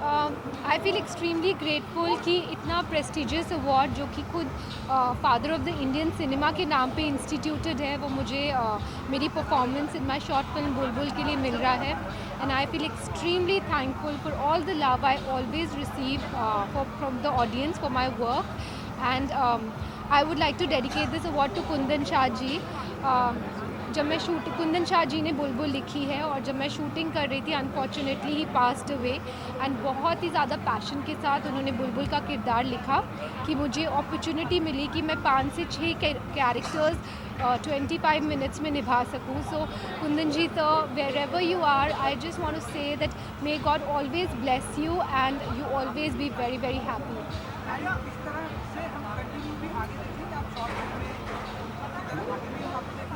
आई feel extremely grateful कि इतना prestigious award जो कि खुद father of the Indian cinema के नाम पे इंस्टीट्यूटेड है, वो मुझे मेरी performance in my short film Bulbul के लिए मिल रहा है. And I feel extremely thankful for all the love I always receive from the audience for my work. And I would like to dedicate this award to Kundan Shah ji. जब मैं कुंदन शाह जी ने बुलबुल लिखी है, और जब मैं शूटिंग कर रही थी unfortunately he passed away. And बहुत ही ज़्यादा पैशन के साथ उन्होंने बुलबुल का किरदार लिखा कि मुझे अपॉर्चुनिटी मिली कि मैं 5 से 6 कैरेक्टर्स 25 मिनट्स में निभा सकूं. सो कुंदन जी, तो wherever you are, I just want to say that may God always bless you and you always be very very happy. इस तरह से हम कंटिन्यू भी आगे देखें कि आप शॉर्ट फिल्म में इसी तरह आगे भी हम आपको देखेंगे.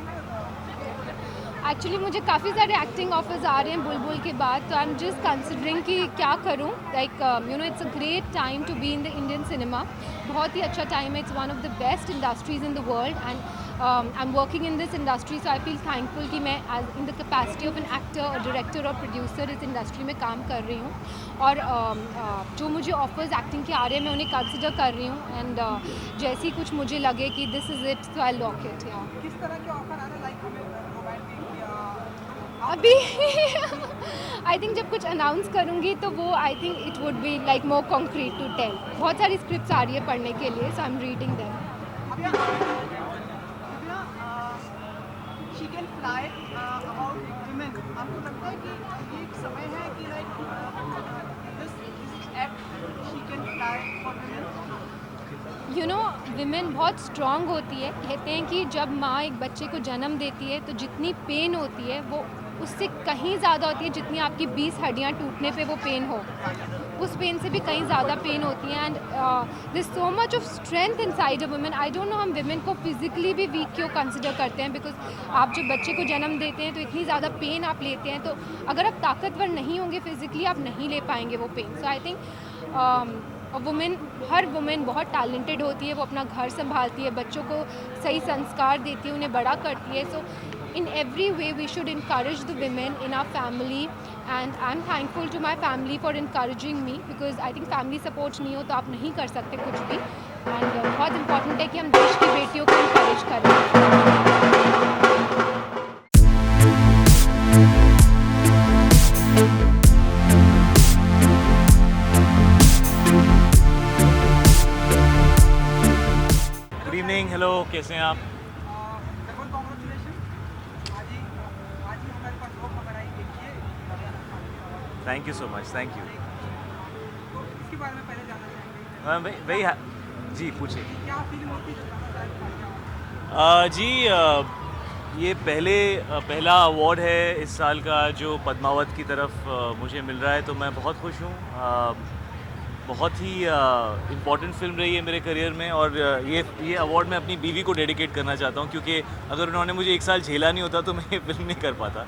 एक्चुअली मुझे काफ़ी सारे एक्टिंग ऑफर्स आ रहे हैं बुलबुल के बाद, तो आई एम जस्ट कंसिडरिंग कि क्या करूं. Like you know, it's a great time to be in the Indian cinema. बहुत ही अच्छा टाइम है. It's one of the best industries in the world and I am working in this industry. So I feel thankful कि मैं as in the capacity of an actor और director और producer इस industry में काम कर रही हूँ. और जो मुझे ऑफर्स एक्टिंग के आ रहे हैं, मैं उन्हें कंसिडर कर रही हूँ. एंड जैसे ही कुछ मुझे लगे कि this is it, so I lock it. या किस तरह के ऑफर आ रहे हैं, लाइक हमें रोमांटिक या अभी आई थिंक जब कुछ अनाउंस करूँगी तो वो I think it would be like more concrete to tell. बहुत सारी स्क्रिप्ट्स आ रही है पढ़ने के लिए, so I am reading them. She can fly about women. आपको लगता है कि ये एक समय है कि like this act she can fly for women. You know, women बहुत स्ट्रांग होती है. कहते हैं कि जब माँ एक बच्चे को जन्म देती है तो जितनी पेन होती है वो उससे कहीं ज़्यादा होती है जितनी आपकी 20 हड्डियाँ टूटने पे वो पेन हो. उस पेन से भी कहीं ज़्यादा पेन होती है. And this so much of strength inside a women. I don't know, हम विमेन को फिजिकली भी वीक क्यों कंसिडर करते हैं. बिकॉज आप जब बच्चे को जन्म देते हैं तो इतनी ज़्यादा पेन आप लेते हैं, तो अगर आप ताकतवर नहीं होंगे फिजिकली, आप नहीं ले पाएंगे वो pen. So I think women, हर वुमेन बहुत टैलेंटेड होती है. वो अपना घर संभालती है, बच्चों को सही संस्कार देती है, उन्हें बड़ा करती है. सो in every way we should encourage the women in our family, and I'm thankful to my family for encouraging me, because I think family support नहीं हो तो आप नहीं कर सकते कुछ भी. and बहुत important है कि हम देश की बेटियों को encourage करें. गुड इवनिंग, हेलो, कैसे हैं आप? कॉन्ग्रेचुलेशन. आज ही हमारे पास दो खबर आई. देखिए, thank you so much, thank you. तो इसके बारे में पहले जानना चाहेंगे. वही जी, पूछिए. क्या फीलिंग होती है जब जाना चाहेंगे? जी, ये पहला अवार्ड है इस साल का जो पद्मावत की तरफ मुझे मिल रहा है, तो मैं बहुत खुश हूँ. बहुत ही इम्पॉर्टेंट फिल्म रही है मेरे करियर में, और ये अवार्ड मैं अपनी बीवी को डेडिकेट करना चाहता हूँ, क्योंकि अगर उन्होंने मुझे एक साल झेला नहीं होता तो मैं ये फिल्म नहीं कर पाता.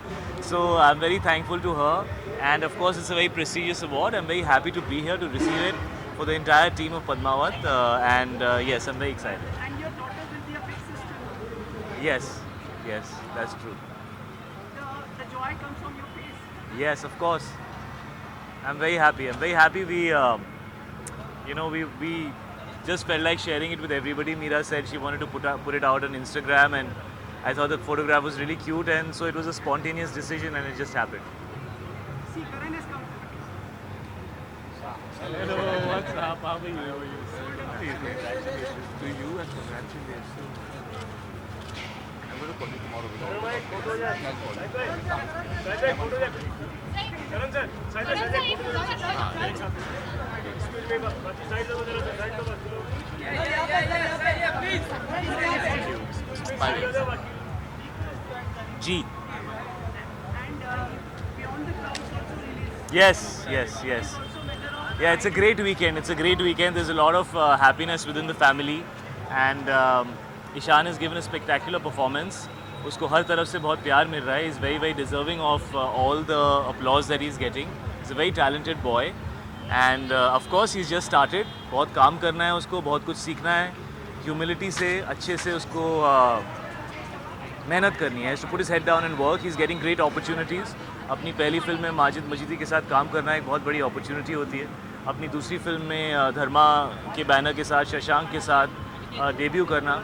So I am very thankful to her, and of course it's a very prestigious award. I am very happy to be here to receive it for the entire team of Padmavat, and yes, I'm very excited. And your daughter will be a big sister. Yes, that's true. The joy comes from your face. Yes, of course. I'm very happy. We, we just felt like sharing it with everybody. Meera said she wanted to put it out on Instagram, and I thought the photograph was really cute, and so it was a spontaneous decision, and it just happened. See, Karan has come. Hello, what's up? How are you? Congratulations to you, and congratulations. I'm going to call you tomorrow. G. And beyond the clouds also released. Yes. Yeah, it's a great weekend. There's a lot of happiness within the family, and Ishan has given a spectacular performance. उसको हर तरफ से बहुत प्यार मिल रहा है. He's very, very deserving of all the applause that he's getting. He's a very talented boy, and of course he's just started. बहुत काम करना है उसको, बहुत कुछ सीखना है. Humility से, अच्छे से उसको मेहनत करनी है. To put his head down and work. He's getting great opportunities. अपनी पहली फिल्म में माजिद मजीदी के साथ काम करना एक बहुत बड़ी अपॉर्चुनिटी होती है। अपनी दूसरी फिल्म में धर्मा के बैनर के साथ, शशांक के साथ डेब्यू करना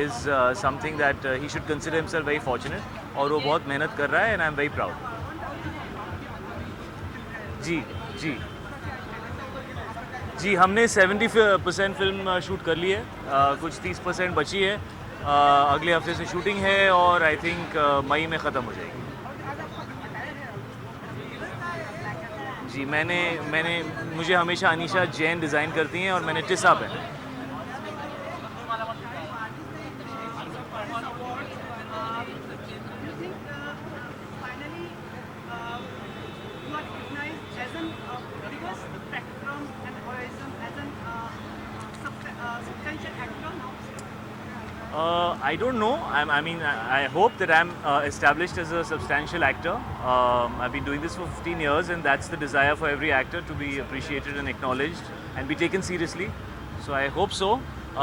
is something that he should consider himself very fortunate, और वो बहुत मेहनत कर रहा है and I am very proud. जी जी जी, हमने 70% फिल्म शूट कर ली है, कुछ 30% बची है। अगले हफ्ते से शूटिंग है और आई थिंक मई में ख़त्म हो जाएगी। जी, मुझे हमेशा अनीशा जैन डिज़ाइन करती हैं और मैंने टिसा पहना है। I don't know. I hope that I'm established as a substantial actor. I've been doing this for 15 years, and that's the desire for every actor, to be appreciated and acknowledged and be taken seriously. So I hope so.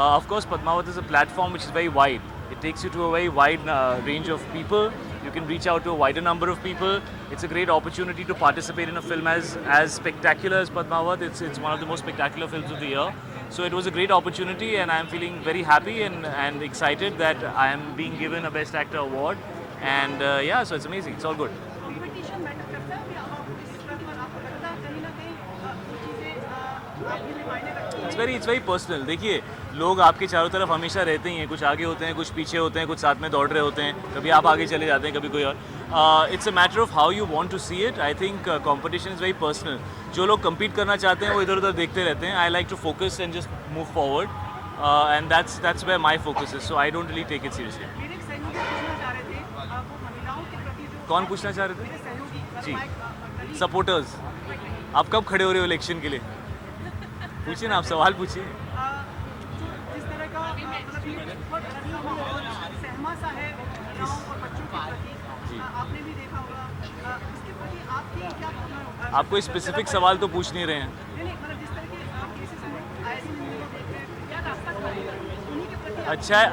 Of course, Padmavat is a platform which is very wide. It takes you to a very wide range of people. You can reach out to a wider number of people. It's a great opportunity to participate in a film as spectacular as Padmavat. It's one of the most spectacular films of the year. So it was a great opportunity, and I'm feeling very happy and excited that I am being given a Best Actor award. And yeah, so it's amazing. It's all good. Competition matter करता है कि आप इस तरह पर आपको लगता है कहीं ना कहीं वो चीज़ें आपके लिए मायने रखती हैं? It's very personal. देखिए, लोग आपके चारों तरफ हमेशा रहते ही हैं, कुछ आगे होते हैं, कुछ पीछे होते हैं, कुछ साथ में दौड़ रहे होते हैं, कभी आप आगे चले जाते हैं, कभी कोई और। It's a matter of how you want to see it. I think competition is very personal. जो लोग compete करना चाहते हैं वो इधर उधर देखते रहते हैं। I like to focus and just move forward, and that's where my focus is, so I don't really take it seriously. मेरे एक सहयोगी पूछना चाह रहे थे, वो महिलाओं के प्रति जो कौन पूछना चाह रहे मेरे थे? सहयोगी जी। colleague, सपोर्टर्स, आप कब खड़े हो रहे हो इलेक्शन के लिए? पूछिए ना, आप सवाल पूछिए। जो जिस तरह का मतलब ये बहुत अच्छा माहौल सहमा सा है महिलाओं और बच्चों के प्रति, आपने भी देखा होगा, इसके प्रति आपकी क्या भावना? आप कोई स्पेसिफिक सवाल तो पूछ नहीं रहे हैं। नहीं, मतलब जिस तरह के केसेस में आए दिन हम लोग देख रहे हैं, क्या रास्ता खुलेगा उन्हीं के प्रति?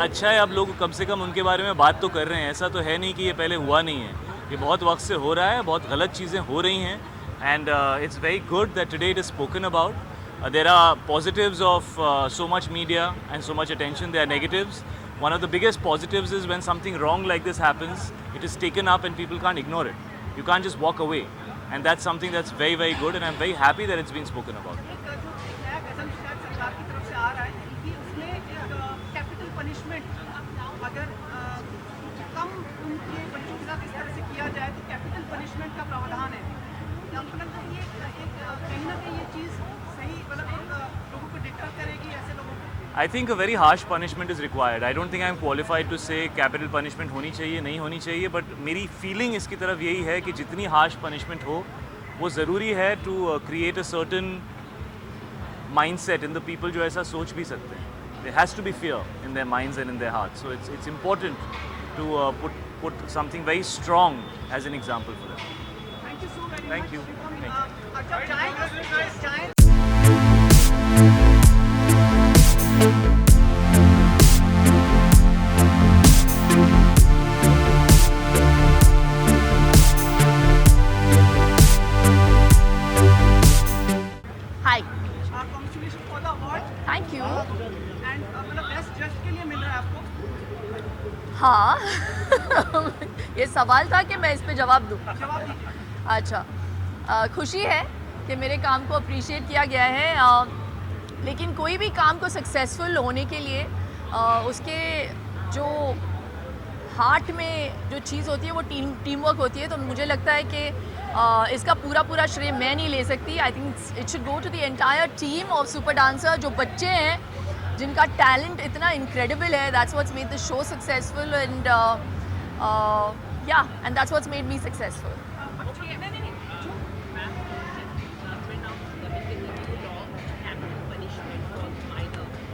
अच्छा है, अब लोग कम से कम उनके बारे में बात तो कर रहे हैं। ऐसा तो है नहीं कि ये पहले हुआ नहीं है, ये बहुत वक्त से हो रहा है, बहुत गलत चीज़ें हो रही हैं, and it's very good that today it is spoken about. There are positives of so much media and so much attention. There are negatives. One of the biggest positives is when something wrong like this happens, it is taken up and people can't ignore it. You can't just walk away. And that's something that's very, very good, and I'm very happy that it's being spoken about. एक जो एक नया कदम शायद सरकार की तरफ से आ रहा है कि उसमें एक कैपिटल पनिशमेंट अगर कम उनके बच्चों के साथ इस तरह से किया जाए तो कैपिटल पनिशमेंट का प्रावधान है। आपको लगता है ये एक कहीं ना कहीं ये चीज़ सही, मतलब एक लोगों को डिटर करेगी ऐसे लोगों को? I think a very harsh punishment is required. I don't think I'm qualified to say capital punishment होनी चाहिए, नहीं होनी चाहिए, but मेरी feeling इसकी तरफ यही है कि जितनी harsh punishment हो, वो ज़रूरी है to create a certain mindset in the people जो ऐसा सोच भी सकते हैं. There has to be fear in their minds and in their hearts. So it's important to put something very strong as an example for them. Thank you so very Thank much. you. अच्छा, चाय hi, congratulation for the award thank you. And मतलब best जज के लिए मिल रहा है आपको। हाँ ये सवाल था कि मैं इस पे जवाब दूँ। जवाब दीजिए। अच्छा, खुशी है कि मेरे काम को अप्रिशिएट किया गया है, लेकिन कोई भी काम को सक्सेसफुल होने के लिए उसके जो हार्ट में जो चीज़ होती है वो टीम वर्क होती है। तो मुझे लगता है कि इसका पूरा श्रेय मैं नहीं ले सकती। I think it should go to the entire team of super dancer, जो बच्चे हैं जिनका टैलेंट इतना इनक्रेडिबल है। That's what's made the show successful, and and that's what's made me successful.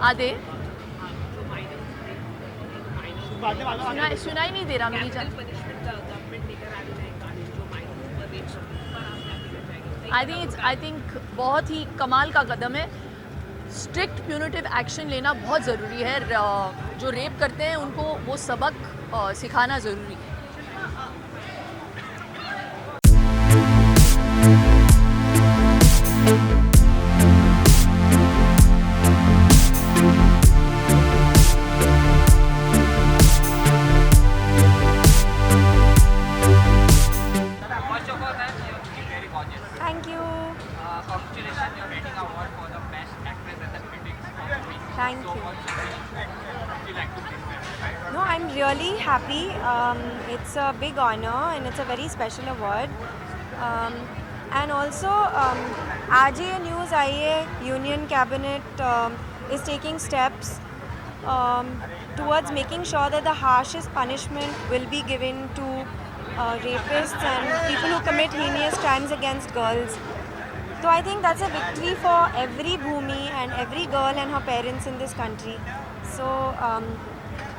आधे सुनाई नहीं दे रहा मेरी जान। आई थिंक बहुत ही कमाल का कदम है। स्ट्रिक्ट प्यूनिटिव एक्शन लेना बहुत ज़रूरी है। जो रेप करते हैं उनको वो सबक सिखाना ज़रूरी है। the award for the best actress at the critics for the week. Thank So you. what would you like to say? No, I'm really happy. It's a big honor and it's a very special award. And also, आज ये news आई है, Union Cabinet is taking steps towards making sure that the harshest punishment will be given to rapists and people who commit heinous crimes against girls. So I think that's a victory for every Bhumi and every girl and her parents in this country. So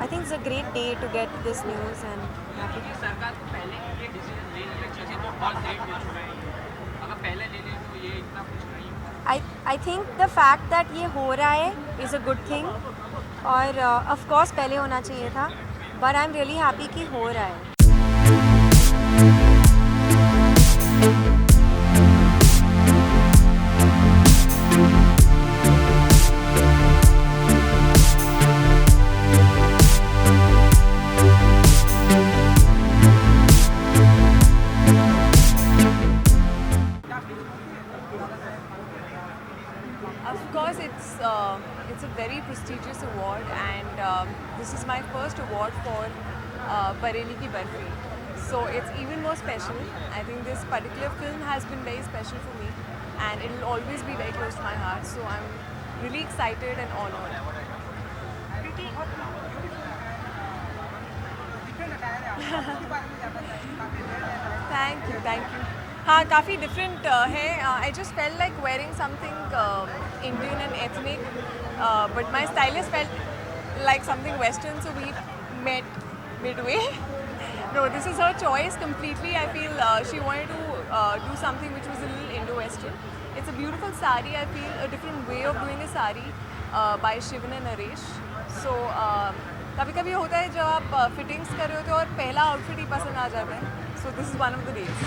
I think it's a great day to get this news and happy. ये सरकार को पहले ये decision ले लेना चाहिए तो बहुत लेट हो चुका है। अगर पहले ले ले तो ये इतना कुछ नहीं होगा। I think the fact that ये हो रहा है is a good thing और of course पहले होना चाहिए था, but I'm really happy कि हो रहा है. Of course, it's a very prestigious award, and this is my first award for Bareilly Ki Barfi. So it's even more special. I think this particular film has been very special for me, and it will always be very close to my heart. So I'm really excited and honored. Thank you. हाँ काफ़ी different है. I just felt like wearing something Indian and ethnic, but my stylist felt like something Western, so we met midway. No, this is her choice completely. I feel she wanted to do something which was a little Indo-Western. It's a beautiful sari. I feel a different way of doing a sari by Shivan and Naresh. So कभी कभी होता है जब आप fittings कर रहे होते हो और पहला आउटफिट ही पसंद आ जाता है. So this is one of the days.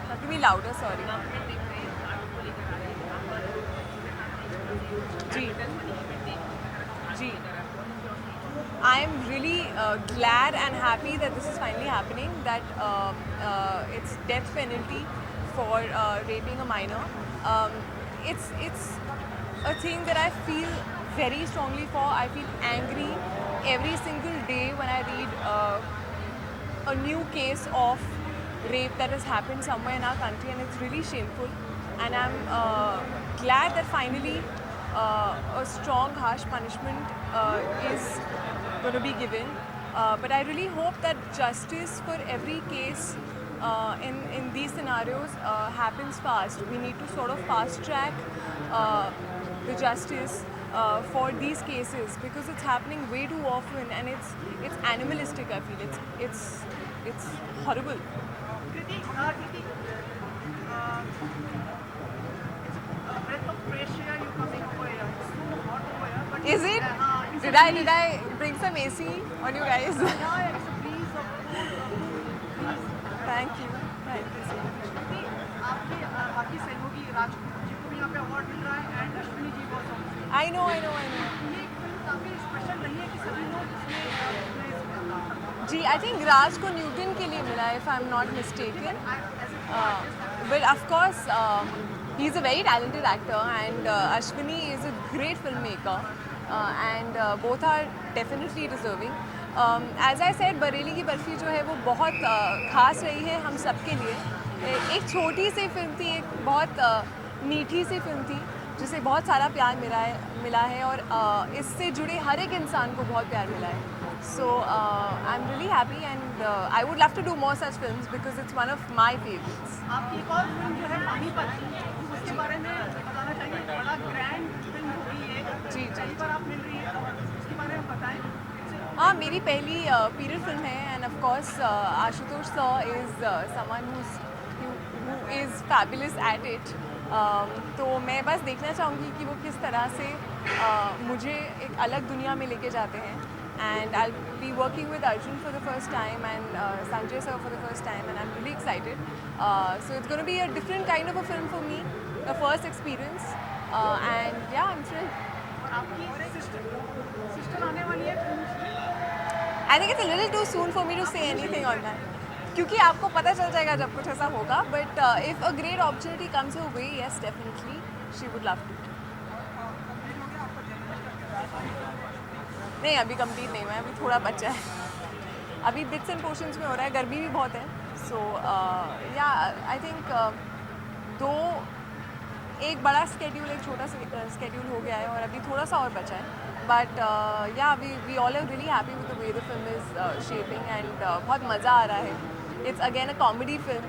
Have to be louder, sorry. Ji. I am really glad and happy that this is finally happening, that it's death penalty for raping a minor. It's a thing that I feel very strongly for. I feel angry every single day when I read a new case of rape that has happened somewhere in our country, and it's really shameful. And I'm glad that finally a strong, harsh punishment is going to be given. But I really hope that justice for every case in these scenarios happens fast. We need to sort of fast track the justice for these cases, because it's happening way too often, and it's animalistic. I feel it's horrible. Kriti, it's a breath of fresh air you coming over here. It's so hot over here. But Is it? it's Did a I breeze. bring some AC on you guys? Yeah, it's a breeze of breeze. Thank you so much. Kriti, आपके बाकी सहयोगी राज जी को भी यहाँ पे award मिल रहा है, and Ashwini ji को also. I know. ये फिल्म काफी स्पेशल रही है कि सभी लोग इसमें जी, I think राज को न्यूटन के लिए मिला है, if I'm not mistaken. But of course, he's a very talented actor, and Ashwini is a great filmmaker, and both are definitely deserving. As I said, Bareilly की बर्फी जो है वो बहुत खास रही है हम सबके लिए. एक छोटी सी फिल्म थी, एक बहुत मीठी सी फिल्म थी, जिसे बहुत सारा प्यार मिला है और इससे जुड़े हर एक इंसान को बहुत प्यार मिला है. So I'm really happy, and I would love to do more such films because it's one of my favorites. आपकी एक और फिल्म जो है पानीपत, उसके बारे में बताना चाहिए. बड़ा ग्रैंड फिल्म होगी ये. जी. पहली बार आप मिल रही है, उसके बारे में बताएं. हाँ, मेरी पहली पीरियड फिल्म है, and of course Ashutosh sir is someone who is fabulous at it. तो मैं बस देखना चाहूँगी कि वो किस तरह से मुझे एक अलग दुनिया में लेके जाते हैं. And I'll be working with Arjun for the first time, and Sanjay sir for the first time, and I'm really excited. So it's going to be a different kind of a film for me, a first experience, and yeah, I'm thrilled. और आपकी sister आने वाली है film. I think it's a little too soon for me to say anything on that. क्योंकि आपको पता चल जाएगा जब कुछ ऐसा होगा. But if a great opportunity comes her way, yes, definitely, she would love to. नहीं अभी कंप्लीट नहीं हुआ है, अभी थोड़ा बच्चा है. अभी बिट्स एंड पोर्शंस में हो रहा है, गर्मी भी बहुत है. सो या आई थिंक दो एक बड़ा स्केड्यूल एक छोटा स्केड्यूल हो गया है और अभी थोड़ा सा और बचा है. But yeah we all are really happy with the way the film is shaping and बहुत मज़ा आ रहा है. It's again a comedy film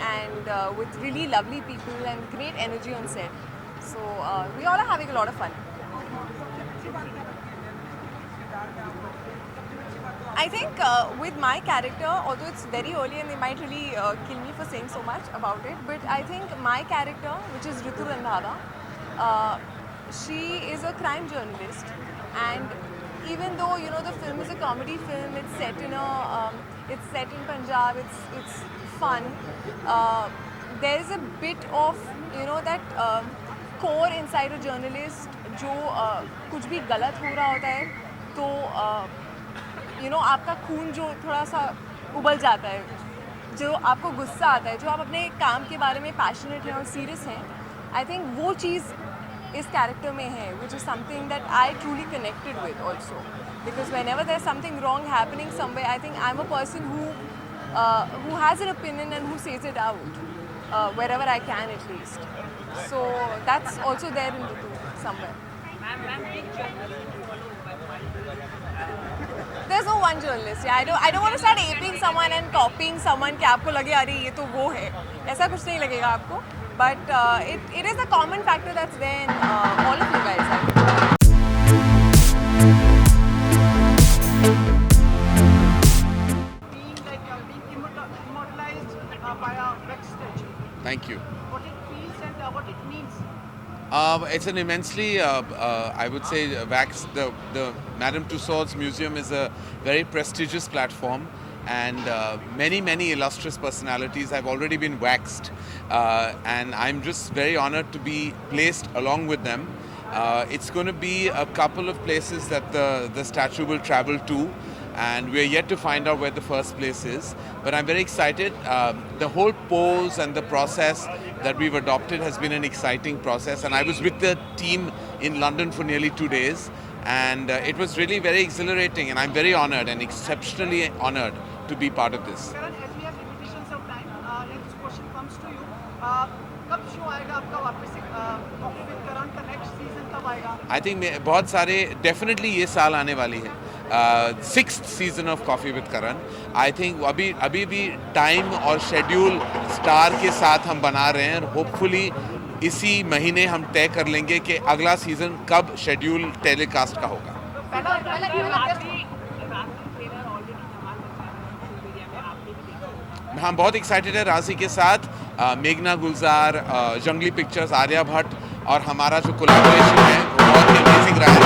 and with really lovely people and great energy on set. So we all are having a lot of fun. I think with my character, although it's very early and they might really kill me for saying so much about it, but I think my character, which is Ritu Randhawa, she is a crime journalist, and even though the film is a comedy film, it's set in Punjab, it's fun. There is a bit of that core inside a journalist, जो कुछ भी गलत हो रहा होता है तो आपका खून जो थोड़ा सा उबल जाता है, जो आपको गुस्सा आता है, जो आप अपने काम के बारे में पैशनेट हैं और सीरियस हैं. आई थिंक वो चीज़ इस कैरेक्टर में है, which is something that I truly connected with also, because whenever there is something wrong happening somewhere, I think I am a person who has an opinion and who says it out wherever I can at least. So that's also there in Ritu somewhere. There's no one journalist. Yeah, I don't want to start aping someone and copying someone कि आपको लगे अरे ये तो वो है, ऐसा कुछ नहीं लगेगा आपको. But it is a common factor that's there in all of you guys. I think. Being immortalized by a backstage. Thank you. What it feels and what it means. It's an immensely, I would say, the Madame Tussauds Museum is a very prestigious platform, and many illustrious personalities have already been waxed, and I'm just very honored to be placed along with them. It's going to be a couple of places that the statue will travel to, and we're yet to find out where the first place is, but I'm very excited. The whole pose and the process that we've adopted has been an exciting process, and I was with the team in London for nearly 2 days, and it was really very exhilarating, and I'm very honored and exceptionally honored to be part of this. Karan, as we have limitations of time, next question comes to you. कब show आएगा आपका वापस से? Coffee with करण का next season कब आएगा? I think बहुत सारे definitely ये साल आने वाली है. 6th season of Coffee with Karan. I think अभी भी टाइम और शेड्यूल स्टार के साथ हम बना रहे हैं, और होपफुली इसी महीने हम तय कर लेंगे कि अगला सीजन कब शेड्यूल टेलीकास्ट का होगा. हम बहुत एक्साइटेड है राशि के साथ. मेघना गुलजार, जंगली पिक्चर्स, आर्या भट्ट और हमारा जो कोलैबोरेशन है वो बहुत ही अमेजिंग रहा है.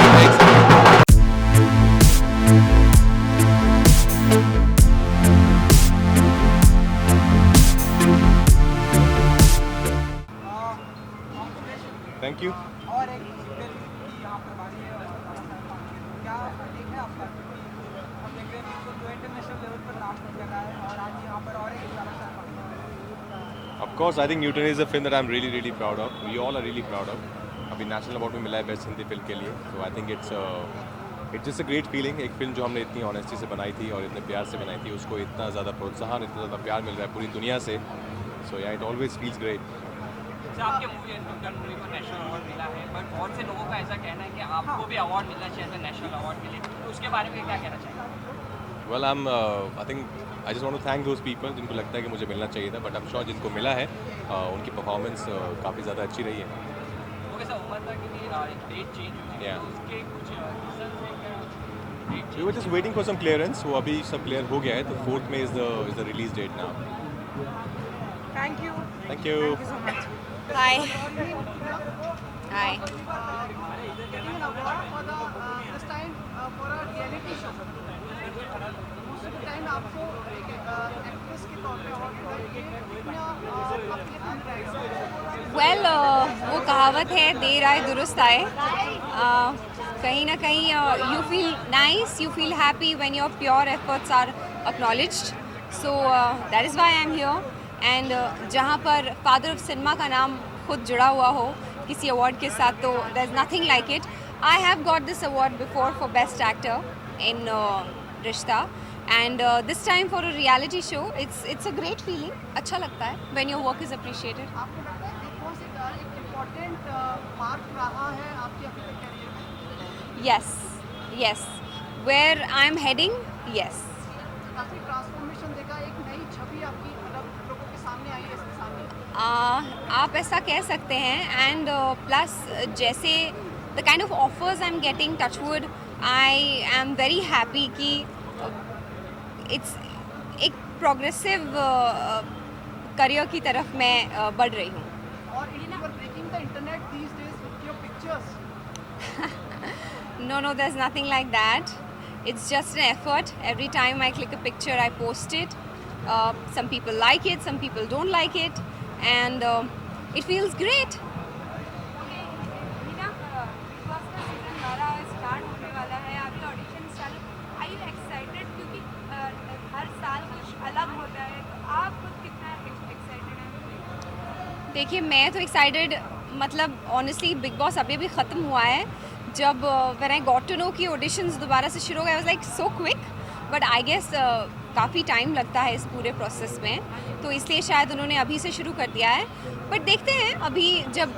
Thank you. और एक सीक्वल की यहाँ पर बारी है, क्या एक है आपका? हम देख रहे हैं जो इंटरनेशनल लेवल पर नाम कर रहा है और आज यहाँ पर और एक Of course, I think Newton is a film that I'm really proud of. We all are really proud of. अभी नेशनल अवार्ड में मिला है बेस्ट हिंदी फिल्म के लिए. So I think it's just a great feeling. एक film जो हमने इतनी ऑनेस्टी से बनाई थी और इतने प्यार से बनाई थी, उसको इतना ज़्यादा प्रोत्साहन, इतना ज़्यादा प्यार मिल रहा है पूरी दुनिया से. So yeah, it always feels great. आपके मूवी को नेशनल अवार्ड मिला है, बट बहुत से लोगों का ऐसा कहना है कि आपको भी अवार्ड मिलना चाहिए नेशनल अवार्ड के लिए, तो उसके बारे में क्या कहना चाहिए? Well, I think I just want to thank those people जिनको लगता है कि मुझे मिलना चाहिए था, बट I'm sure जिनको मिला है उनकी परफॉर्मेंस काफ़ी ज़्यादा अच्छी रही है. वो कैसा हुआ था कि एक डेट चेंज हुई है, तो उसके कुछ रीजन है क्या? We were just waiting for some clearance. वो अभी सब क्लियर हो गया है, तो 4th May is the release date now. Thank you. Thank you. Thank you so much. Hi. Hi. Getting an award for the this time for a reality show. दूसरे time आपको एक एक्ट्रेस के तौर पे अवार्ड मिला है, ये इतना आपके लिए प्राइस है? वेल वो कहावत है देर आए दुरुस्त आए. कहीं ना कहीं you feel nice, you feel happy when your pure efforts are acknowledged. So that is why I am here. And जहाँ पर फादर ऑफ सिनेमा का नाम खुद जुड़ा हुआ हो किसी अवार्ड के साथ, तो there is nothing like it. I have got this award before for best actor in Rishta, and this time for a reality show. It's a great feeling. अच्छा लगता है when your work is appreciated. आपको लगता है Bigg Boss एक important mark रहा है आपके अभी तक करियर में? yes, where I'm heading, yes. काफी ट्रांसफॉर्मेशन देखा, एक नई छवि आपकी मतलब लोगों के सामने आई है, इसके सामने. आप ऐसा कह सकते हैं. एंड प्लस जैसे the kind of offers I am getting, touchwood, I am very happy कि इट्स एक प्रोग्रेसिव करियर की तरफ मैं बढ़ रही हूँ. और you are breaking the internet these days with your pictures. No, there's nothing like that. It's just an effort. Every time I click a picture, I post it. Some people like it, some people don't like it, and it feels great. देखिए, मैं तो excited, मतलब honestly big boss अभी अभी ख़त्म हुआ है. जब when I got to know कि ऑडिशंस दोबारा से शुरू हो गए, I was like so quick. But I guess काफ़ी टाइम लगता है इस पूरे प्रोसेस में, तो इसलिए शायद उन्होंने अभी से शुरू कर दिया है. बट देखते हैं अभी जब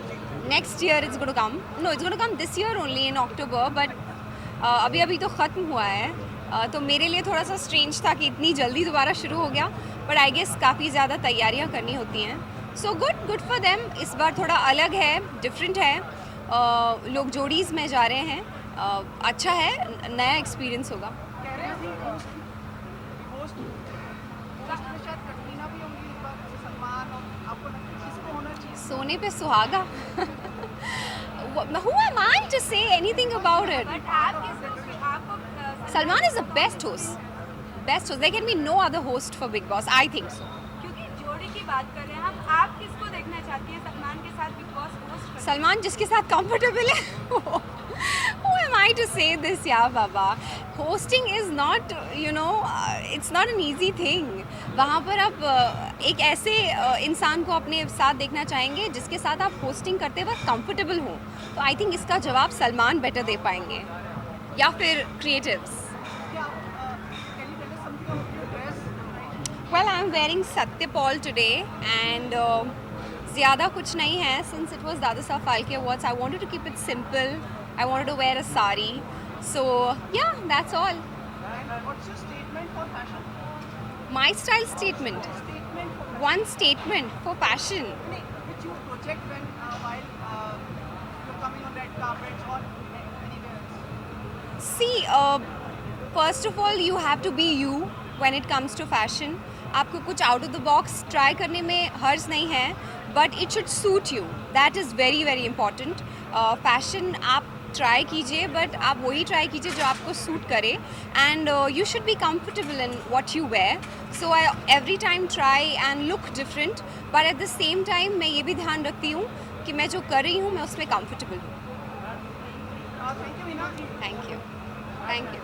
next year it's gonna come. No, it's gonna come this year only in October. बट अभी तो ख़त्म हुआ है. तो मेरे लिए थोड़ा सा स्ट्रेंज था कि इतनी जल्दी दोबारा शुरू हो गया. बट आई गेस काफ़ी ज़्यादा तैयारियाँ करनी होती हैं. So good for them. इस बार थोड़ा अलग है, डिफरेंट है. लोग जोड़ीज़ में जा रहे हैं. अच्छा है, नया एक्सपीरियंस होगा. कह रहे हैं होस्ट में शायद कटरीना भी होंगी इस बार, सलमान, और आपको लगता है किसको होना चाहिए? सोने पे सुहागा. Who am I to say anything about it? Salman is the best host. Best host. There can be no other host for Big Boss. I think so. क्योंकि जोड़ी की बात कर रहे हैं हम, आप किसको देखना चाहती हैं सलमान के साथ बिग बॉस होस्ट? सलमान जिसके साथ कंफर्टेबल है. Who am I to say this, यार बाबा? Hosting is not, it's not an easy thing. वहाँ पर आप एक ऐसे इंसान को अपने साथ देखना चाहेंगे जिसके साथ आप होस्टिंग करते वक्त कंफर्टेबल हो. तो आई थिंक इसका जवाब सलमान बेटर दे पाएंगे, या फिर क्रिएटिव्स. क्या can you tell us something about your dress? Well, I'm wearing Satyapal today, and ज़्यादा कुछ नहीं है. Since it was Dada Saab Phalke Awards, I wanted to keep it simple. I wanted to wear a sari. So yeah, that's all. And what's your statement for fashion? My style statement. Statement for fashion. One statement for fashion. Which you project when while you're coming on red carpets or anywhere else? See, first of all, you have to be you when it comes to fashion. आपको कुछ out of the box try करने में हर्ज नहीं है, but it should suit you. That is very very important. Fashion आप try कीजिए, but आप वही ट्राई कीजिए जो आपको सूट करे. And you should be comfortable in what you wear. So I every time try and look different, but at the same time मैं ये भी ध्यान रखती हूँ कि मैं जो कर रही हूँ मैं उसमें कंफर्टेबल हूँ. Thank you, Hina. Thank you. Thank you.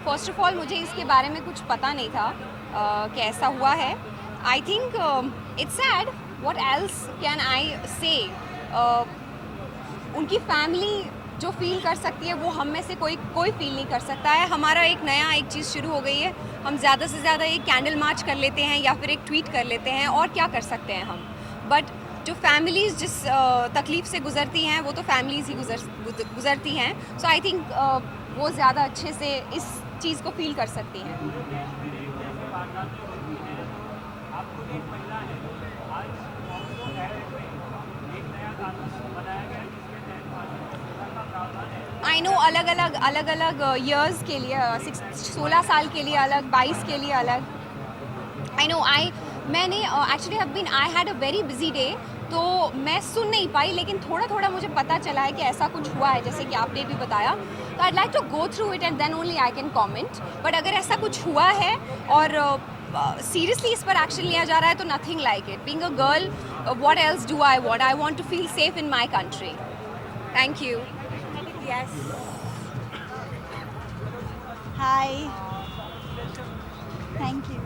First of all मुझे इसके बारे में कुछ पता नहीं था कि ऐसा हुआ है. आई think it's sad. What else can I से. उनकी फैमिली जो फील कर सकती है वो हम में से कोई फील नहीं कर सकता है. हमारा एक चीज़ शुरू हो गई है. हम ज़्यादा से ज़्यादा एक कैंडल मार्च कर लेते हैं या फिर एक ट्वीट कर लेते हैं, और क्या कर सकते हैं हम. बट जो फैमिलीज़ जिस तकलीफ़ से गुज़रती हैं वो तो फैमिलीज़ ही गुज़रती हैं. सो आई थिंक वो ज़्यादा अच्छे से इस चीज़ को फील कर सकती हैं. आई नो अलग अलग ईयर्स के लिए 16 साल के लिए अलग, 22 के लिए अलग. आई नो मैंने actually I had a very busy day, तो मैं सुन नहीं पाई, लेकिन थोड़ा मुझे पता चला है कि ऐसा कुछ हुआ है जैसे कि आपने भी बताया. तो I'd like to go through it and then only I can comment. But अगर ऐसा कुछ हुआ है और seriously इस पर action लिया जा रहा है तो nothing like it. Being a girl, what else do I want? I want to feel safe in my country. Thank you. Yes. Hi. Thank you.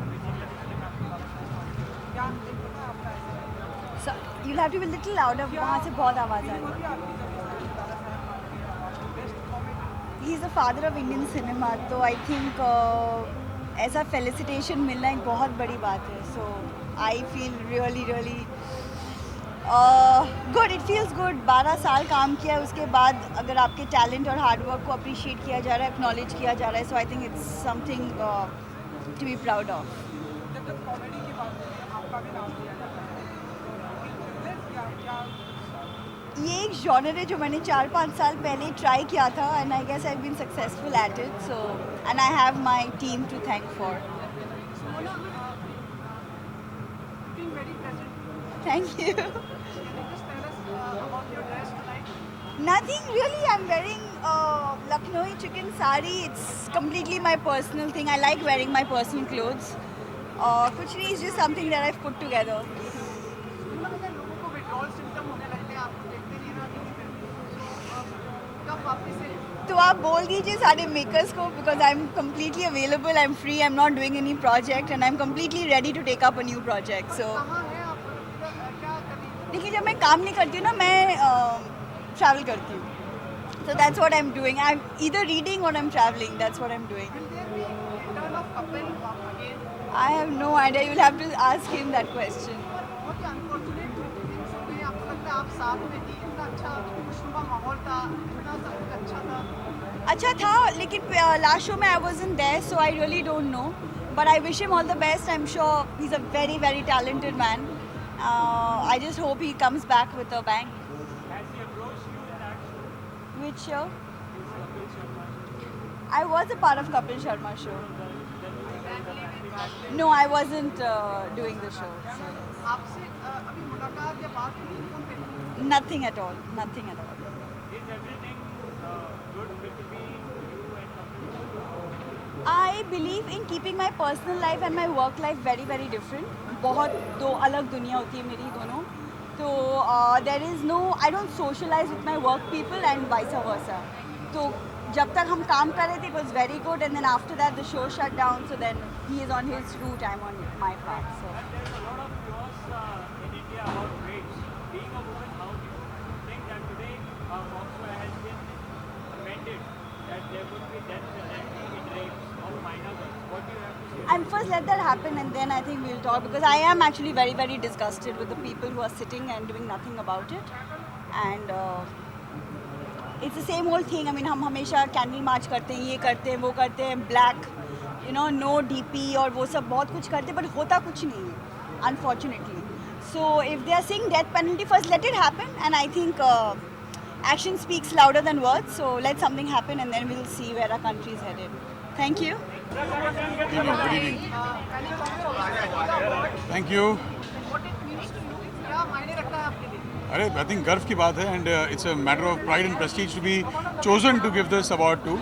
So you'll have to be a little louder. वहाँ से बहुत आवाज़ आ रही है. He's the father of Indian cinema, तो I think ऐसा felicitation मिलना एक बहुत बड़ी बात है. So I feel really good. It feels good. 12 साल काम किया, उसके बाद अगर आपके talent और hard work को appreciate किया जा रहा है, acknowledge किया जा रहा है, so I think it's something to be proud of. ये एक genre है जो मैंने 4-5 साल पहले try किया था, and I guess I've been successful at it. So, and I have my team to thank for. Thank you. Nothing really. I'm wearing Lucknowi chicken sari. It's completely my personal thing. I like wearing my personal clothes. कुछ नहीं, it's just something that I've put together. तो आप बोल दीजिए सारे makers को, because I'm completely available, I'm free, I'm not doing any project and I'm completely ready to take up a new project. So देखिए, जब मैं काम नहीं करती हूँ ना, मैं travel करती हूँ. So that's what I'm doing. I'm either reading or I'm traveling. That's what I'm doing. I have no idea. You'll have to ask him that question. अच्छा था, लेकिन last show में I wasn't there, so I really don't know. But I wish him all the best. I'm sure he's a very talented man. I just hope he comes back with a bang. Has he approached you in that? Which show? I was a part of Kapil Sharma show. No, I wasn't doing the show. So. Nothing at all. Nothing at all. Is everything good between you and Kapil? I believe in keeping my personal life and my work life very different. बहुत दो अलग दुनिया होती है मेरी दोनों. तो there is no, I don't socialize with my work people and vice versa. तो जब तक हम काम कर रहे थे, it was very good, and then after that the show shut down. So then he is on his route, I'm on my path. So. There's a lot of chaos in India about rapes. Being a woman, how do you think that today Foxway has been amended that there would be death penalty in rapes of minor girls? What do you have to say? And first let that happen and then I think we'll talk, because I am actually very disgusted with the people who are sitting and doing nothing about it. And it's the same old thing. I mean, हम हमेशा candle march करते हैं, ये करते हैं, वो करते हैं, black, you know, no DP और वो सब बहुत कुछ करते हैं, but होता कुछ नहीं है, unfortunately. So if they are saying death penalty, first let it happen, and I think action speaks louder than words. So let something happen, and then we'll see where our country is headed. Thank you. Thank you. अरे I think गर्व की बात है, and it's a matter of pride and prestige to be chosen to give this award to.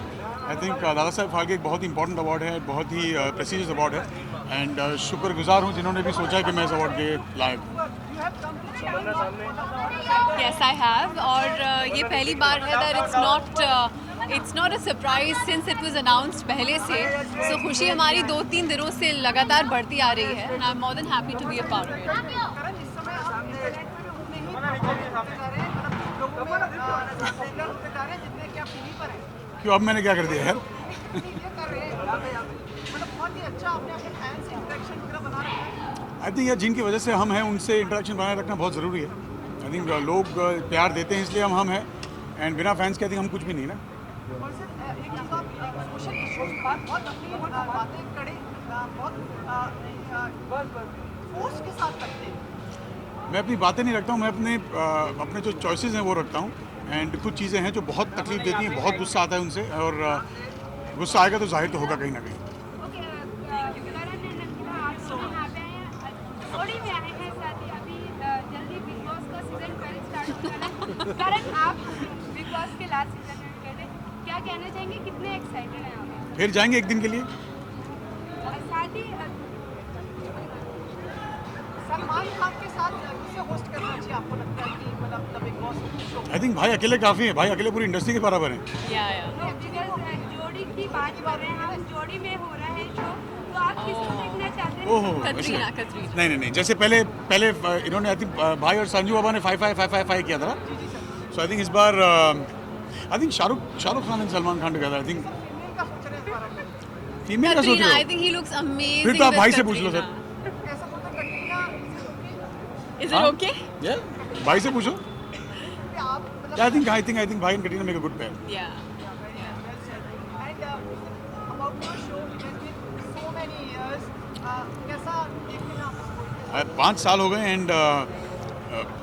I think Dada Saheb Phalke एक बहुत ही important award है, बहुत ही prestigious award है, एंड शुक्रगुजार हूँ जिन्होंने भी सोचा कि मैं इस अवार्ड के लायक हूँ. Yes, I have. और ये पहली बार है that it's not a surprise since it was announced पहले से. So खुशी हमारी 2-3 दिनों से लगातार बढ़ती आ रही है, and I'm more than happy to be a part of it. क्यों, अब मैंने क्या कर दिया यार? आई थिंक यार जिनकी वजह से हम हैं उनसे इंटरेक्शन बनाए रखना बहुत ज़रूरी है. आई थिंक लोग प्यार देते हैं इसलिए हम हैं, एंड बिना फैंस के आई थिंक हम कुछ भी नहीं ना. मैं अपनी बातें नहीं रखता हूँ, मैं अपने जो चॉइसेस हैं वो रखता हूँ, एंड कुछ चीज़ें हैं जो बहुत तकलीफ देती हैं, बहुत गुस्सा आता है उनसे, और गुस्सा आएगा तो जाहिर तो होगा कहीं ना कहीं. करण, आप बिग बॉस के लास्ट सीजन में गए थे, क्या कहना चाहेंगे, कितने एक्साइटेड हैं आप? फिर जाएंगे एक दिन के लिए। और साथ ही सलमान खान के साथ किसे होस्ट करना चाहिए आपको लगता है कि मतलब the big boss show? I think भाई अकेले काफ़ी है, भाई अकेले पूरी इंडस्ट्री के बराबर हैं। जोड़ी की बात कर रहे हैं हम, जोड़ी में हो रहा है शो, तो आप किसको देखना चाहते हैं? ओहो कतरीना नहीं, जैसे पहले इन्होंने आई थिंक भाई और संजू बाबा ने 5-5 किया था ना, सो आई थिंक इस बार I think Shahrukh Khan and Salman Khan together, I think female का सोच रहे हैं इस बार हम लोग। फीमेल का सोच Katrina, I रहे हो? think he looks amazing. फिर तो आप with भाई से पूछ लो Katrina. सर। ऐसा बोलते हैं Katrina Is it okay? Yeah? भाई से पूछो। कि आप मतलब आई थिंक भाई and Katrina make a good pair. Yeah. and about your show it has been so many years कैसा देखते हैं आप इसको? 5 साल हो गए एंड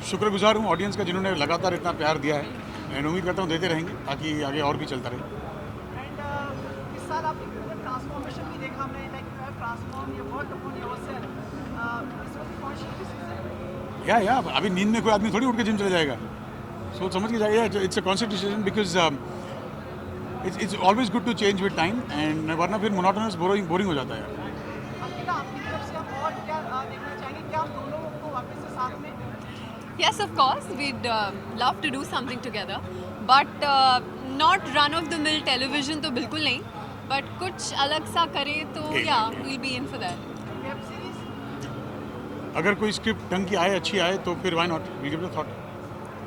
शुक्रगुजार हूँ ऑडियंस का जिन्होंने लगातार इतना प्यार दिया है, एंड उम्मीद करता हूँ देते रहेंगे ताकि आगे और भी चलता रहे। And इस साल आपने ट्रांसफॉर्मेशन भी देखा हमने, like you have transform your work upon yourself. This was the conscious decision. या अभी नींद में कोई आदमी थोड़ी उठ के जिम चले जाएगा, सोच समझ के जाएगा। It's a conscious decision because it's always good to change with time, and वरना फिर मोनोटोनस बोरिंग हो जाता है। अंकिता आपकी तरफ से आप और क्या देखना चाहेंगे, क्या हम दोनों को वापस से साथ में? Yes, of course, we'd love to do something together, but not run of the mill television तो बिल्कुल नहीं, but कुछ अलग सा करें तो yeah, we'll be in for that. Web series? अगर कोई स्क्रिप्ट ढंग की आए, अच्छी आए, तो फिर why not, we give it a thought.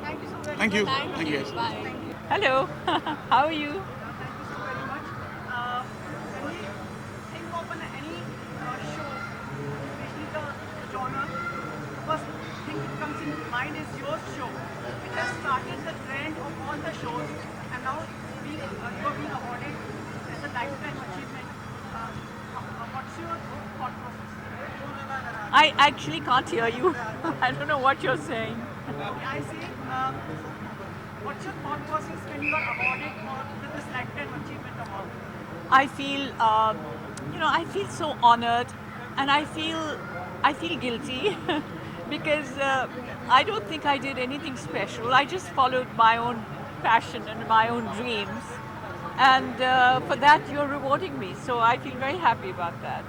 Thank you so much. Thank you. Thank you. guys. Bye. Hello, how are you? Thank you so very much. Can we think of any show, especially the genre? First thing that comes in mind is your show. It has started the trend of all the shows, and now you are being awarded as a lifetime achievement. What's your thought process? I actually can't hear you. I don't know what you're saying. I say, what's your thought process when you are awarded with this lifetime achievement award? I feel, I feel so honored, and I feel guilty because I don't think I did anything special. I just followed my own passion and my own dreams, and for that you're rewarding me. So I feel very happy about that.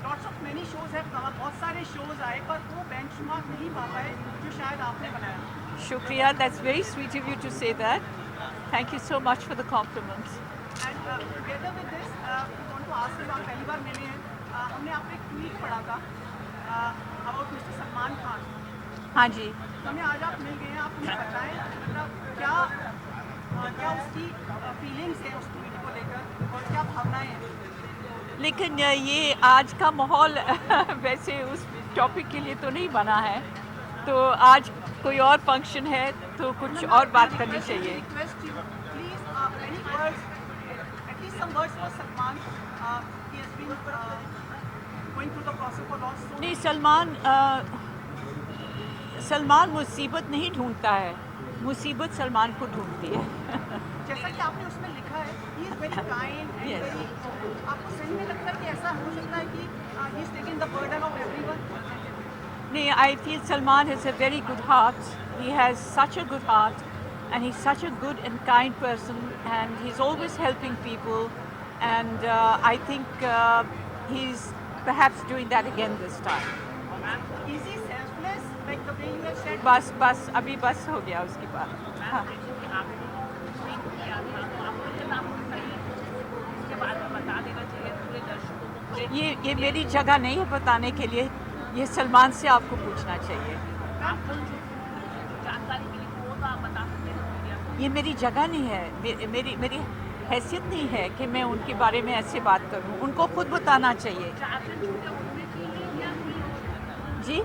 Lots of many shows have come up, बहुत सारे shows आए पर वो benchmark नहीं पा पाए जो शायद आपने बनाया। Shukriya, that's very sweet of you to say that. Thank you so much for the compliments. And together with this, we want to ask you, आप पहली बार मिले हैं, हमने आपने एक tweet पढ़ा था about Mr. सलमान खान। हाँ जी। हमें आज आप मिल गए हैं, आप हमें बताएं मतलब क्या उसकी feelings हैं उस tweet को लेकर और क्या भावनाएं हैं? लेकिन ये आज का माहौल वैसे उस टॉपिक के लिए तो नहीं बना है, तो आज कोई और फंक्शन है तो कुछ और बात करनी चाहिए। Request you, please, any words, at least some words for Salman. He has been going through the process for lots. नहीं, सलमान मुसीबत नहीं ढूंढता है, मुसीबत सलमान को ढूंढती है। जैसा कि आपने उसमें लिखा है, he is very kind and Yes. very. आपको सही में लगता है कि ऐसा हो सकता है कि he is taking the burden of everyone? नहीं, I feel Salman has a very good heart. He has such a good heart, and he's such a good and kind person, and he's always helping people, and I think he's perhaps doing that again this time. Is he selfless, like the way you have said? बस अभी बस हो गया उसके बाद। हाँ। ये मेरी जगह नहीं है बताने के लिए, ये सलमान से आपको पूछना चाहिए। ये मेरी जगह नहीं है, मेरी हैसियत नहीं है कि मैं उनके बारे में ऐसे बात करूं, उनको खुद बताना चाहिए। जी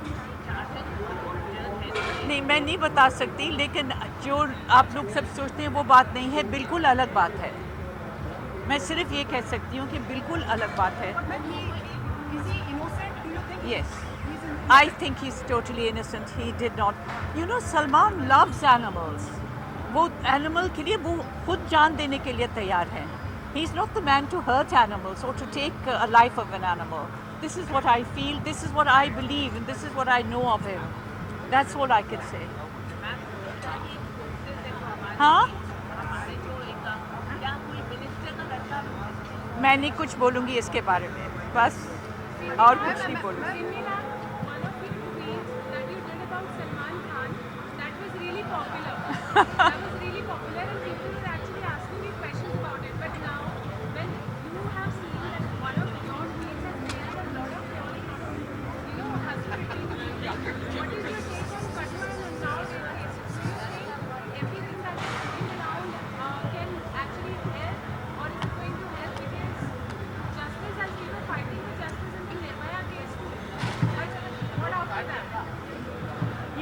नहीं, मैं नहीं बता सकती, लेकिन जो आप लोग सब सोचते हैं वो बात नहीं है, बिल्कुल अलग बात है। मैं सिर्फ ये कह सकती हूँ कि बिल्कुल अलग बात है। Is he innocent? Do you think? Yes, He's innocent? I think he's totally innocent. He did not. You know, Salman loves animals. वो एनिमल के लिए वो खुद जान देने के लिए तैयार है। He is not the man to hurt animals or to take a life of an animal. This is what I feel. This is what I believe, and this is what I know of him. That's all I can say. हाँ? मैं नहीं कुछ बोलूँगी इसके बारे में, बस और कुछ नहीं बोलूँगी।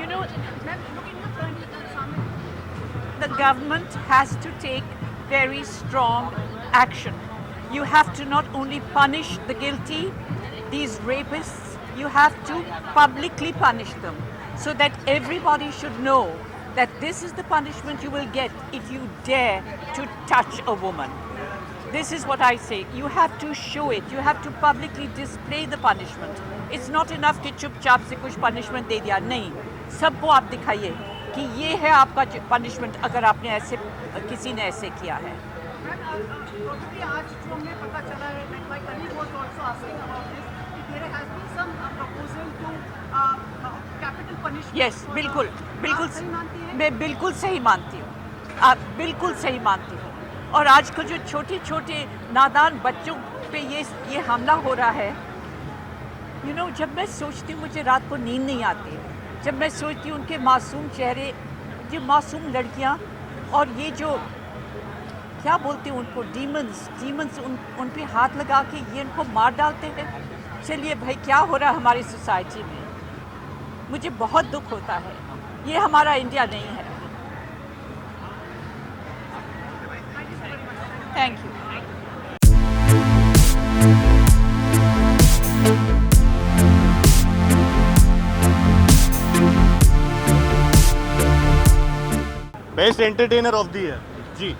You know, the government has to take very strong action. You have to not only punish the guilty, these rapists, you have to publicly punish them so that everybody should know that this is the punishment you will get if you dare to touch a woman. This is what I say. You have to show it. You have to publicly display the punishment. It's not enough कि चुपचाप से कुछ punishment दे दिया, नहीं. सबको आप दिखाइए कि ये है आपका punishment अगर आपने ऐसे किसी ने ऐसे किया है. आज जो हमें पता चला है, my colleague was also asking about this, कि there has been some proposal to capital punishment. Yes, बिल्कुल, मैं बिल्कुल सही मानती हूँ. आप बिल्कुल सही मानती हूँ. और आजकल जो छोटे छोटे नादान बच्चों पे ये हमला हो रहा है, you know, जब मैं सोचती हूँ मुझे रात को नींद नहीं आती. जब मैं सोचती हूँ उनके मासूम चेहरे, ये मासूम लड़कियाँ और ये जो क्या बोलते हैं उनको डीमंस उन पे हाथ लगा के ये उनको मार डालते हैं. चलिए भाई, क्या हो रहा है हमारी सोसाइटी में? मुझे बहुत दुख होता है. ये हमारा इंडिया नहीं है. Thank you. Best entertainer of the year जी.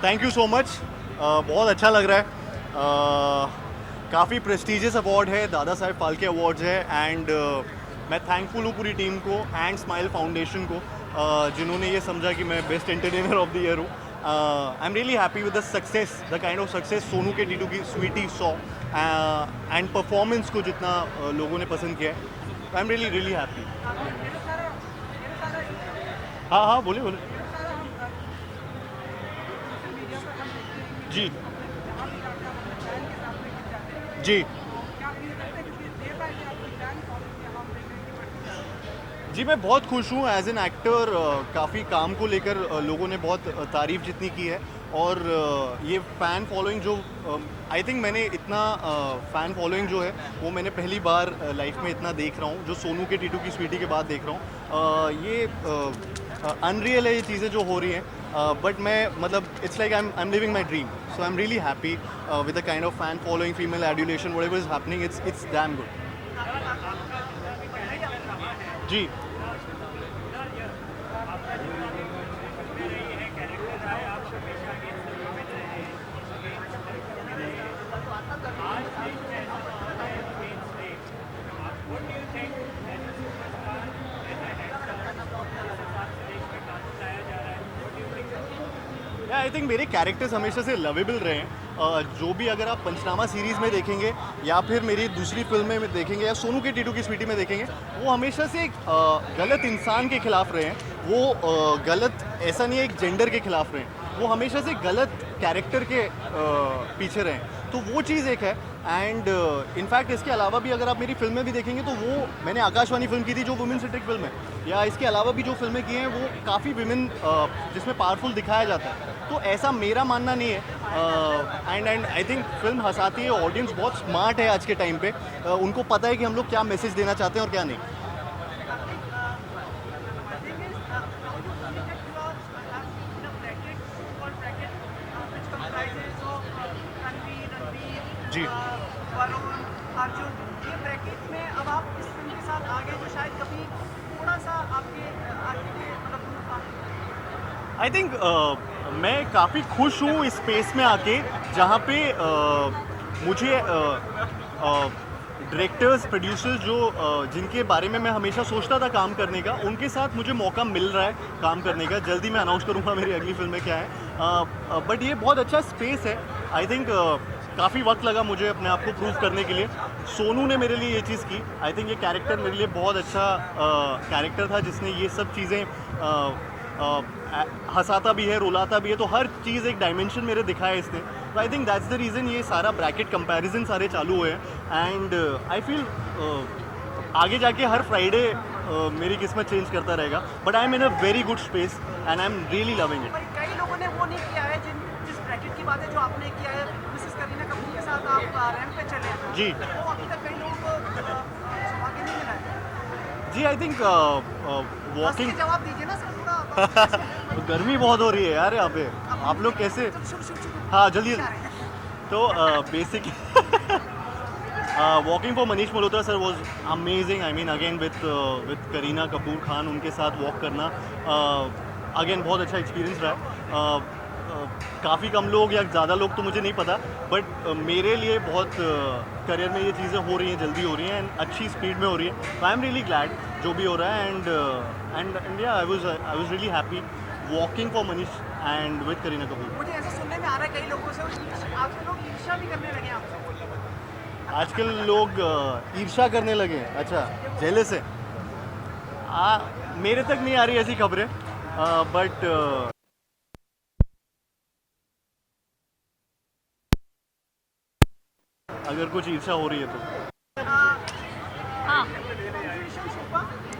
Thank you so much. बहुत अच्छा लग रहा है. काफ़ी प्रेस्टिजियस अवार्ड है, दादा साहेब फाल्के अवार्ड्स है. एंड मैं थैंकफुल हूँ पूरी टीम को एंड स्माइल फाउंडेशन को जिन्होंने ये समझा कि मैं best entertainer of the year हूँ. I am really happy with the success, the kind of success Sonu के टीटू की स्वीटी सॉ एंड परफॉर्मेंस को जितना लोगों ने पसंद किया है. आई एम रियली रियली हैप्पी. हाँ बोले जी जी मैं बहुत खुश हूँ एज एन एक्टर. काफ़ी काम को लेकर लोगों ने बहुत तारीफ़ जितनी की है. और ये फ़ैन फॉलोइंग जो आई थिंक मैंने इतना फ़ैन फॉलोइंग जो है वो मैंने पहली बार लाइफ में इतना देख रहा हूँ, जो सोनू के टीटू की स्वीटी के बाद देख रहा हूँ. ये अनरियल है ये चीज़ें जो हो रही हैं. बट मैं मतलब it's like I am living my dream. So I am really happy with the kind of fan following, female adulation, whatever is happening, it's damn good. जी आई थिंक मेरे कैरेक्टर्स हमेशा से लवेबल रहे हैं. जो भी अगर आप पंचनामा सीरीज़ में देखेंगे या फिर मेरी दूसरी फिल्म में देखेंगे या सोनू के टीटू की स्वीटी में देखेंगे, वो हमेशा से एक गलत इंसान के खिलाफ रहे हैं. वो गलत ऐसा नहीं है एक जेंडर के खिलाफ रहे हैं, वो हमेशा से गलत कैरेक्टर के पीछे रहे हैं. तो वो चीज़ एक है. एंड इनफैक्ट इसके अलावा भी अगर आप मेरी फिल्में भी देखेंगे तो वो मैंने आकाशवाणी फिल्म की थी जो वुमेन सेंट्रिक फिल्म है, या इसके अलावा भी जो फिल्में की हैं वो काफ़ी विमेन जिसमें पावरफुल दिखाया जाता है. तो ऐसा मेरा मानना नहीं है. एंड आई थिंक फिल्म हंसाती है. ऑडियंस बहुत स्मार्ट है आज के टाइम पे. उनको पता है कि हम लोग क्या मैसेज देना चाहते हैं और क्या नहीं. जी अर्जुन, ये ब्रैकेट में अब आप इस फिल्म के साथ आ गए जो शायद कभी थोड़ा सा आपके मतलब आई थिंक मैं काफ़ी खुश हूँ इस स्पेस में आके जहाँ पे मुझे डायरेक्टर्स, प्रोड्यूसर्स जो जिनके बारे में मैं हमेशा सोचता था काम करने का, उनके साथ मुझे मौका मिल रहा है काम करने का. जल्दी मैं अनाउंस करूँगा मेरी अगली फिल्में क्या है. बट ये बहुत अच्छा स्पेस है. आई थिंक काफ़ी वक्त लगा मुझे अपने आप को प्रूव करने के लिए। सोनू ने मेरे लिए ये चीज़ की। आई थिंक ये कैरेक्टर मेरे लिए बहुत अच्छा कैरेक्टर था, जिसने ये सब चीज़ें हंसाता भी है, रुलाता भी है, तो हर चीज़ एक डायमेंशन मेरे दिखाया इसने। तो I think that's the reason ये सारा ब्रैकेट कंपैरिजन सारे चालू हुए हैं। एंड आई फील आगे जाके हर फ्राइडे मेरी किस्मत चेंज करता रहेगा, but I am in a very good space and I am really loving it. कई लोगों ने वो नहीं किया है जिस ब्रैकेट की बात है जो आपने किया है, मिसेस करीना कपूर के साथ आप रैंप पे चले हैं। जी, वो अभी तक कई लोगों को सौभाग्य नहीं मिला है। जी, आई थिंक वॉकिंग जवाब दीजिए ना सर थोड़ा। गर्मी बहुत हो रही है यार यहाँ पे, आप लोग कैसे? हाँ जल्दी। तो basically walking for Manish Malhotra sir was amazing. I mean again with Kareena Kapoor Khan, उनके साथ वॉक करना अगेन बहुत अच्छा एक्सपीरियंस रहा। काफ़ी कम लोग या ज़्यादा लोग तो मुझे नहीं पता, बट मेरे लिए बहुत करियर में ये चीज़ें हो रही हैं, जल्दी हो रही हैं एंड अच्छी स्पीड में हो रही है। तो आई एम रियली ग्लैड जो भी हो रहा है। एंड या I was really happy walking for Manish and with Kareena Kapoor. मुझे ऐसा सुनने में आ रहा है कई लोगों से आजकल लोग ईर्ष्या भी करने लगे आपसे। आजकल लोग ईर्ष्या करने लगे हैं। अच्छा, जेलस है। मेरे तक नहीं आ रही ऐसी खबरें, बट अगर कुछ ईर्ष्या हो रही है तो हाँ,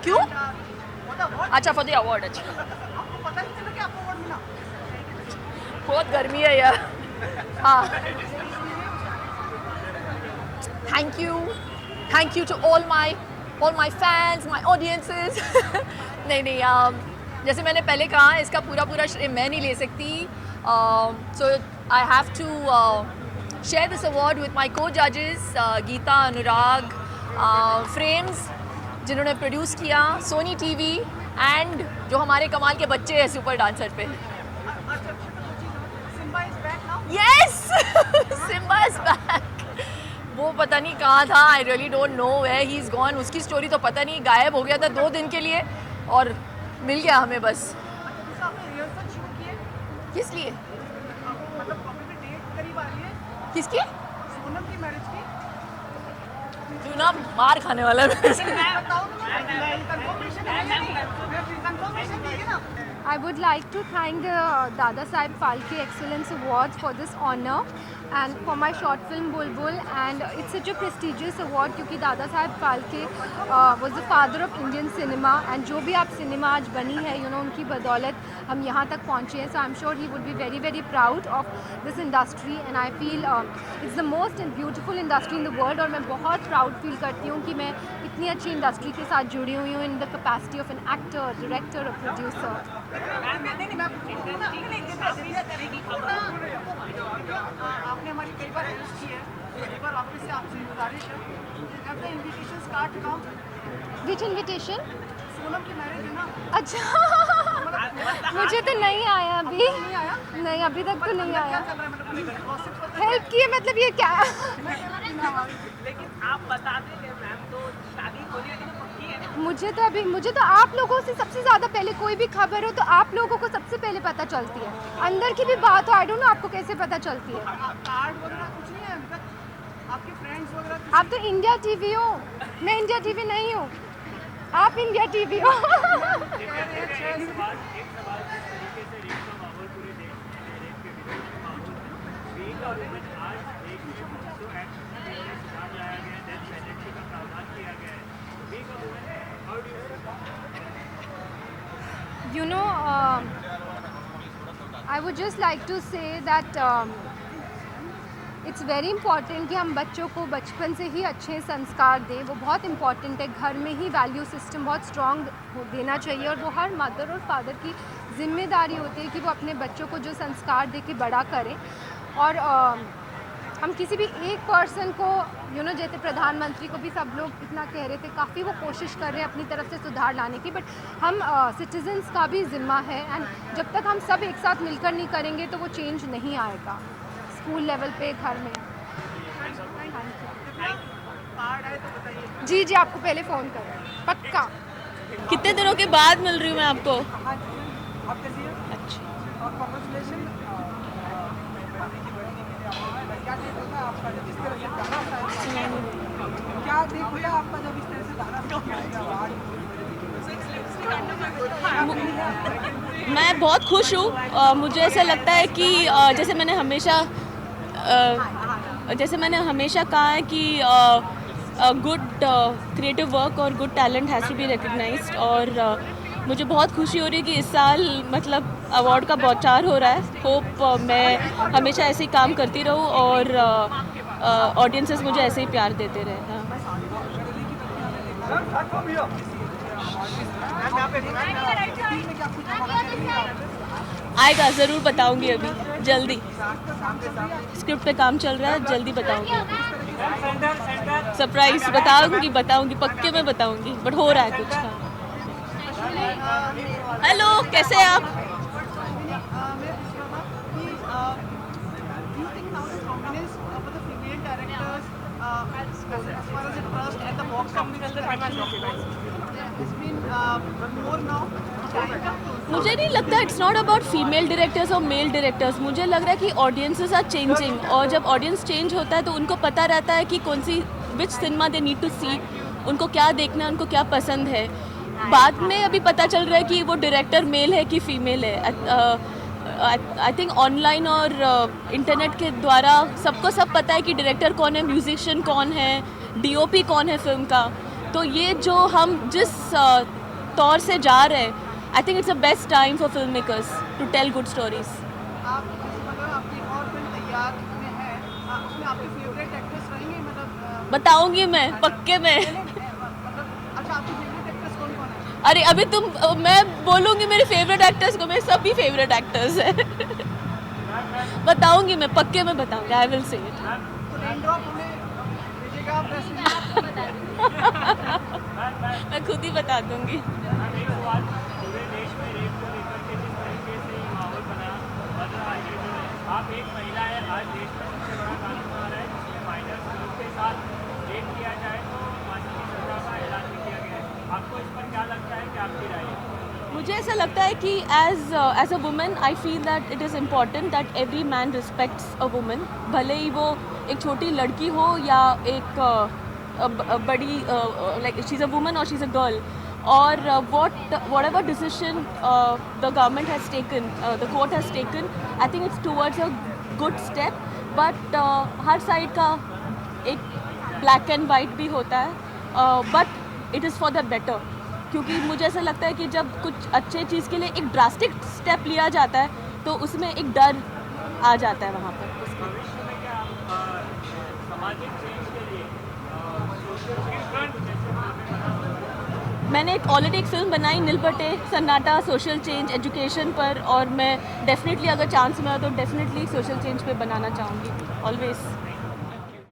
क्यों? अच्छा, फॉर द अवार्ड। अच्छा, आपको पता नहीं चला कि आपको अवार्ड मिला? बहुत गर्मी है यार। हाँ, thank you to all my fans, my audiences. नहीं, जैसे मैंने पहले कहा, इसका पूरा श्रेय मैं नहीं ले सकती। So I have to share this award with my co जजेस गीता, अनुराग, फ्रेम्स जिन्होंने प्रोड्यूस किया, सोनी टीवी एंड जो हमारे कमाल के बच्चे हैं सुपर डांसर पे। Yes, Simmba is back. वो पता नहीं कहाँ था, I really don't know where he is gone. उसकी स्टोरी तो पता नहीं, गायब हो गया था 2 दिन के लिए और मिल गया हमें बस। किस लिए? किसकी? सोनम की मैरिज की। तू ना मार खाने वाला है। I would like to thank the Dada Saheb Phalke Excellence Awards for this honor and for my short film Bulbul, and it's such a prestigious award क्योंकि दादा Saheb Phalke was the father of Indian cinema, and जो भी आप cinema आज बनी है उनकी बदौलत हम यहाँ तक पहुँचे हैं. So I'm sure he would be very very proud of this industry, and I feel it's the most beautiful industry in the world, और मैं बहुत proud feel करती हूँ कि मैं इतनी अच्छी इंडस्ट्री के साथ जुड़ी हुई हूँ in the capacity of an actor, director, a producer. आपने हमारी कई बार हेल्प की है, कई बार ऑफिस से आपसे गुजारिश है, have the invitations card come? Which invitation? Sonam की मैरिज है ना. अच्छा, मुझे तो नहीं आया अभी. नहीं, अभी तक तो नहीं आया. हेल्प की है मतलब ये क्या? लेकिन आप बता देंगे मैम, तो शादी होने वाली तो पक्की है. मुझे तो आप लोगों से सबसे ज़्यादा पहले कोई भी खबर हो तो आप लोगों को सबसे पहले पता चलती है. अंदर की भी बात हो, आई डोंट नो आपको कैसे पता चलती है. कार्ड वगैरह कुछ नहीं है अभी तक? आपके फ्रेंड्स वगैरह? आप तो इंडिया टीवी हो, मैं इंडिया टीवी नहीं हूँ. आप इंडिया टीवी हो. You know, I would just like to say that it's very important कि हम बच्चों को बचपन से ही अच्छे संस्कार दें. वो बहुत इम्पॉर्टेंट है. घर में ही वैल्यू सिस्टम बहुत स्ट्रॉन्ग देना चाहिए, और वो हर मदर और फादर की जिम्मेदारी होती है कि वो अपने बच्चों को जो संस्कार दे के बड़ा करें. और हम किसी भी एक पर्सन को जैसे प्रधानमंत्री को भी सब लोग इतना कह रहे थे, काफ़ी वो कोशिश कर रहे हैं अपनी तरफ से सुधार लाने की, बट हम सिटीजन्स का भी ज़िम्मा है. एंड जब तक हम सब एक साथ मिलकर नहीं करेंगे तो वो चेंज नहीं आएगा स्कूल लेवल पे, घर में. जी, आपको पहले फ़ोन करें पक्का. कितने दिनों के बाद मिल रही हूँ मैं आपको? अच्छा. और क्या टेक होता है आपका जब इस तरह से गाना क्या टेक होता है आपका जब इस तरह से गाना मैं बहुत खुश हूँ। मुझे ऐसा लगता है कि जैसे मैंने हमेशा कहा है कि गुड क्रिएटिव वर्क और good talent has to be recognised, और मुझे बहुत खुशी हो रही है कि इस साल मतलब अवार्ड का बौछार हो रहा है। होप मैं हमेशा ऐसे ही काम करती रहूँ और ऑडियंसेस मुझे ऐसे ही प्यार देते रहे। हाँ। आएगा, ज़रूर बताऊंगी अभी जल्दी। स्क्रिप्ट पे काम चल रहा है, जल्दी बताऊंगी अभी। सरप्राइज बताऊंगी पक्के में बताऊंगी, बट हो रहा है कुछ। हाँ। हेलो, कैसे हैं आप? मुझे नहीं लगता it's not about female directors और मेल डायरेक्टर्स। मुझे लग रहा है कि ऑडियंसेस आर चेंजिंग, और जब ऑडियंस चेंज होता है तो उनको पता रहता है कि कौन सी विच सिनेमा दे नीड टू सी, उनको क्या देखना है, उनको क्या पसंद है। बाद में अभी पता चल रहा है कि वो डायरेक्टर मेल है कि फीमेल है। आई थिंक ऑनलाइन और इंटरनेट के द्वारा सबको सब पता है कि डायरेक्टर कौन है, म्यूजिशियन कौन है, डीओपी कौन है फिल्म का। तो ये जो हम जिस तौर से जा रहे हैं, I think it's a best time for film makers to tell good stories. बताऊंगी मैं पक्के में। अरे अभी मैं बोलूंगी मेरे फेवरेट एक्टर्स को, मेरे सभी फेवरेट एक्टर्स हैं। बताऊंगी मैं पक्के में बताऊंगी, आई विल से इट। मैं खुद ही बता दूंगी। आप एक महिला है, आज देश में सबसे बड़ा कानून आ रहा है जिसमें माइनर्स के साथ रेप किया जाए तो फांसी की सजा का ऐलान भी किया गया है। आपको इस पर क्या लगता है कि आपकी राय है? मुझे ऐसा लगता है कि as a woman I feel that it is important that every man respects a woman, भले ही वो एक छोटी लड़की हो या एक बड़ी like she is a woman और शी इज़ अ गर्ल। और whatever decision the government has taken, the court has taken, I think it's towards a good step, but her side का एक black and white भी होता है, but it is for the better, क्योंकि मुझे ऐसा लगता है कि जब कुछ अच्छे चीज़ के लिए एक ड्रास्टिक स्टेप लिया जाता है तो उसमें एक डर आ जाता है वहाँ पर। मैंने ऑलरेडी एक फिल्म बनाई नीलपटे सन्नाटा सोशल चेंज एजुकेशन पर, और मैं डेफिनेटली अगर चांस मिला तो डेफिनेटली सोशल चेंज पे बनाना चाहूँगी ऑलवेज।